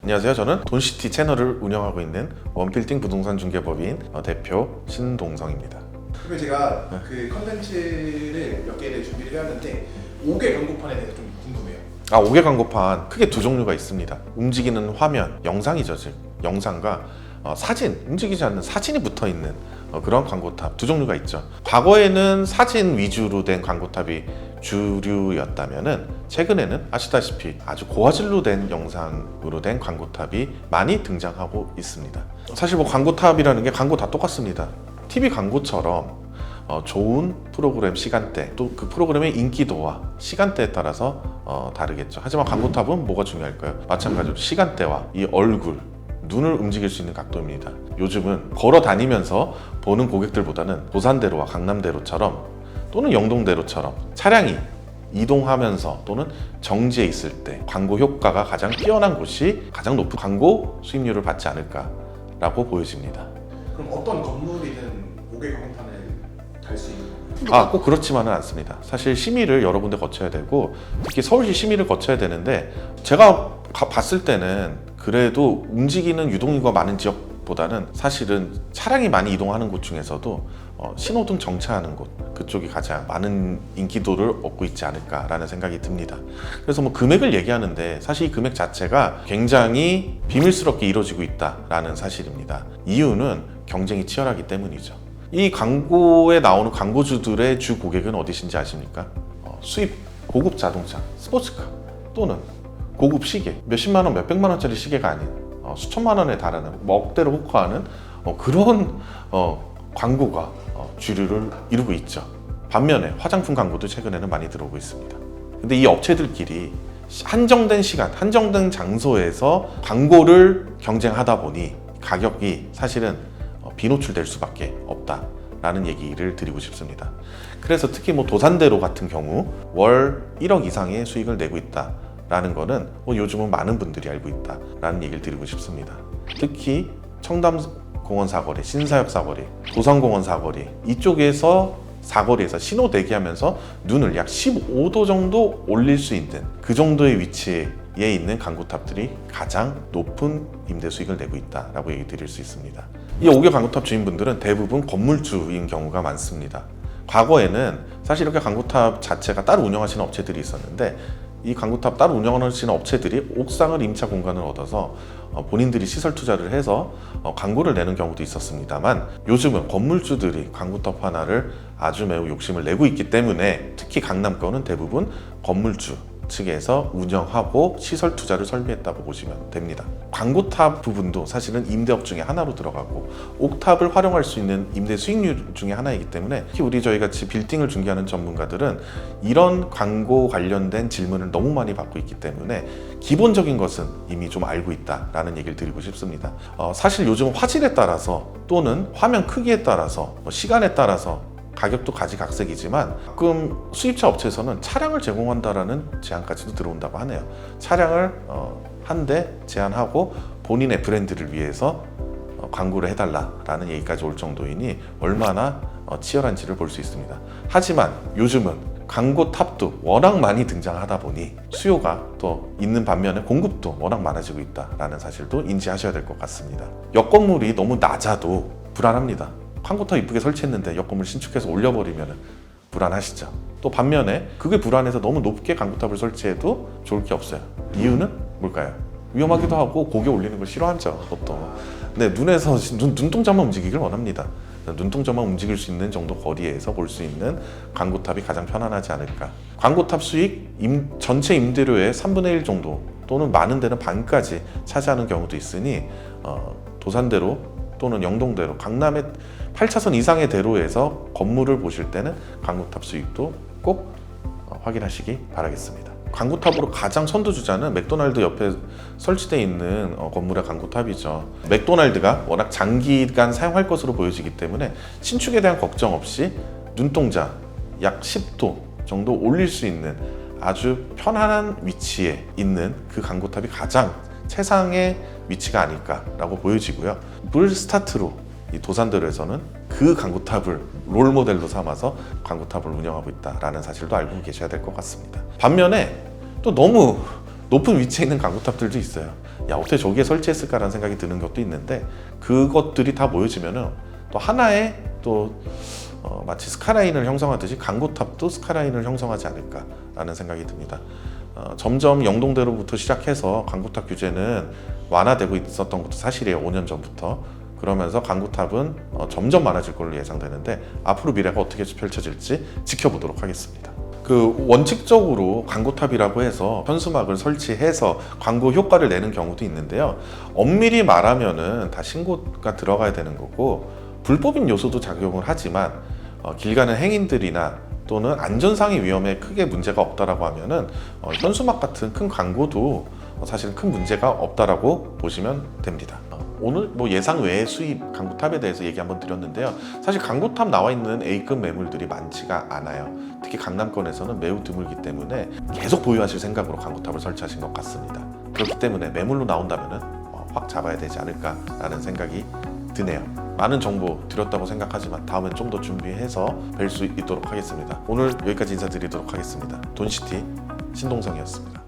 안녕하세요. 저는 돈시티 채널을 운영하고 있는 원빌딩 부동산 중개법인 대표 신동성입니다. 그리고 제가 그 컨텐츠를 몇 개를 준비를 해왔는데 5개 광고판에 대해서 좀 궁금해요. 5개 광고판 크게 두 종류가 있습니다. 움직이는 화면, 영상이죠. 즉 영상과 사진, 움직이지 않는 사진이 붙어있는 그런 광고탑 두 종류가 있죠. 과거에는 사진 위주로 된 광고탑이 주류였다면은 최근에는 아시다시피 아주 고화질로 된 영상으로 된 광고탑이 많이 등장하고 있습니다. 사실 광고탑이라는 게 광고 다 똑같습니다. TV 광고처럼 좋은 프로그램 시간대 또 그 프로그램의 인기도와 시간대에 따라서 다르겠죠. 하지만 광고탑은 뭐가 중요할까요? 마찬가지로 시간대와 이 얼굴, 눈을 움직일 수 있는 각도입니다. 요즘은 걸어 다니면서 보는 고객들보다는 도산대로와 강남대로처럼 또는 영동대로처럼 차량이 이동하면서 또는 정지해 있을 때 광고 효과가 가장 뛰어난 곳이 가장 높은 광고 수익률을 받지 않을까라고 보여집니다. 그럼 어떤 건물이든 5개 광고판을 달 수 있는 건가요? 꼭 그렇지만은 않습니다. 사실 심의를 여러 군데 거쳐야 되고 특히 서울시 심의를 거쳐야 되는데 제가 봤을 때는 그래도 움직이는 유동인구가 많은 지역보다는 사실은 차량이 많이 이동하는 곳 중에서도 신호등 정차하는 곳 그쪽이 가장 많은 인기도를 얻고 있지 않을까라는 생각이 듭니다. 그래서 금액을 얘기하는데 사실 이 금액 자체가 굉장히 비밀스럽게 이루어지고 있다라는 사실입니다. 이유는 경쟁이 치열하기 때문이죠. 이 광고에 나오는 광고주들의 주 고객은 어디신지 아십니까? 수입 고급 자동차, 스포츠카 또는 고급 시계, 몇십만 원, 몇백만 원짜리 시계가 아닌 수천만 원에 달하는 억대로 호가하는 그런 광고가 주류를 이루고 있죠. 반면에 화장품 광고도 최근에는 많이 들어오고 있습니다. 근데 이 업체들끼리 한정된 시간, 한정된 장소에서 광고를 경쟁하다 보니 가격이 사실은 비노출될 수밖에 없다라는 얘기를 드리고 싶습니다. 그래서 특히 도산대로 같은 경우 월 1억 이상의 수익을 내고 있다라는 거는 요즘은 많은 분들이 알고 있다라는 얘기를 드리고 싶습니다. 특히 청담공원 사거리, 신사역 사거리, 도산공원 사거리 이쪽에서 사거리에서 신호 대기하면서 눈을 약 15도 정도 올릴 수 있는 그 정도의 위치에 있는 광고탑들이 가장 높은 임대 수익을 내고 있다라고 얘기 드릴 수 있습니다. 이 5개 광고탑 주인분들은 대부분 건물주인 경우가 많습니다. 과거에는 사실 이렇게 광고탑 자체가 따로 운영하시는 업체들이 있었는데 이 광고탑 따로 운영하시는 업체들이 옥상을 임차 공간을 얻어서 본인들이 시설 투자를 해서 광고를 내는 경우도 있었습니다만 요즘은 건물주들이 광고탑 하나를 아주 매우 욕심을 내고 있기 때문에 특히 강남권은 대부분 건물주 측에서 운영하고 시설 투자를 설계했다고 보시면 됩니다. 광고탑 부분도 사실은 임대업 중에 하나로 들어가고 옥탑을 활용할 수 있는 임대 수익률 중에 하나이기 때문에 특히 저희 같이 빌딩을 중개하는 전문가들은 이런 광고 관련된 질문을 너무 많이 받고 있기 때문에 기본적인 것은 이미 좀 알고 있다라는 얘기를 드리고 싶습니다. 사실 요즘 화질에 따라서 또는 화면 크기에 따라서 시간에 따라서 가격도 가지각색이지만 가끔 수입차 업체에서는 차량을 제공한다라는 제안까지도 들어온다고 하네요. 차량을 한 대 제안하고 본인의 브랜드를 위해서 광고를 해달라라는 얘기까지 올 정도이니 얼마나 치열한지를 볼 수 있습니다. 하지만 요즘은 광고 탑도 워낙 많이 등장하다 보니 수요가 또 있는 반면에 공급도 워낙 많아지고 있다라는 사실도 인지하셔야 될 것 같습니다. 옆 건물이 너무 낮아도 불안합니다. 광고탑 이쁘게 설치했는데 옆 건물 신축해서 올려버리면 불안하시죠. 또 반면에 그게 불안해서 너무 높게 광고탑을 설치해도 좋을 게 없어요. 이유는 뭘까요? 위험하기도 하고 고개 올리는 걸 싫어하죠, 보통. 네, 눈동자만 움직이길 원합니다. 눈동자만 움직일 수 있는 정도 거리에서 볼 수 있는 광고탑이 가장 편안하지 않을까. 광고탑 수익 전체 임대료의 3분의 1 정도 또는 많은 데는 반까지 차지하는 경우도 있으니 도산대로 또는 영동대로 강남의 8차선 이상의 대로에서 건물을 보실 때는 광고탑 수익도 꼭 확인하시기 바라겠습니다. 광고탑으로 가장 선두주자는 맥도날드 옆에 설치되어 있는 건물의 광고탑이죠. 맥도날드가 워낙 장기간 사용할 것으로 보여지기 때문에 신축에 대한 걱정 없이 눈동자 약 10도 정도 올릴 수 있는 아주 편안한 위치에 있는 그 광고탑이 가장 최상의 위치가 아닐까라고 보여지고요. 불스타트로 이 도산대로에서는 그 광고탑을 롤모델로 삼아서 광고탑을 운영하고 있다라는 사실도 알고 계셔야 될 것 같습니다. 반면에 또 너무 높은 위치에 있는 광고탑들도 있어요. 야, 어떻게 저기에 설치했을까라는 생각이 드는 것도 있는데 그것들이 다 모여지면은 또 하나의 또 마치 스카이라인을 형성하듯이 강고탑도 스카이라인을 형성하지 않을까라는 생각이 듭니다. 점점 영동대로부터 시작해서 강고탑 규제는 완화되고 있었던 것도 사실이에요. 5년 전부터. 그러면서 강고탑은 점점 많아질 걸로 예상되는데 앞으로 미래가 어떻게 펼쳐질지 지켜보도록 하겠습니다. 그 원칙적으로 광고탑이라고 해서 현수막을 설치해서 광고 효과를 내는 경우도 있는데요. 엄밀히 말하면은 다 신고가 들어가야 되는 거고 불법인 요소도 작용을 하지만 길 가는 행인들이나 또는 안전상의 위험에 크게 문제가 없다라고 하면은 현수막 같은 큰 광고도 사실 큰 문제가 없다라고 보시면 됩니다. 오늘 뭐 예상 외의 수입 광고탑에 대해서 얘기 한번 드렸는데요. 사실 광고탑 나와 있는 A급 매물들이 많지가 않아요. 특히 강남권에서는 매우 드물기 때문에 계속 보유하실 생각으로 광고탑을 설치하신 것 같습니다. 그렇기 때문에 매물로 나온다면은 확 잡아야 되지 않을까라는 생각이 드네요. 많은 정보 드렸다고 생각하지만 다음엔 좀 더 준비해서 뵐 수 있도록 하겠습니다. 오늘 여기까지 인사드리도록 하겠습니다. 돈시티 신동성이었습니다.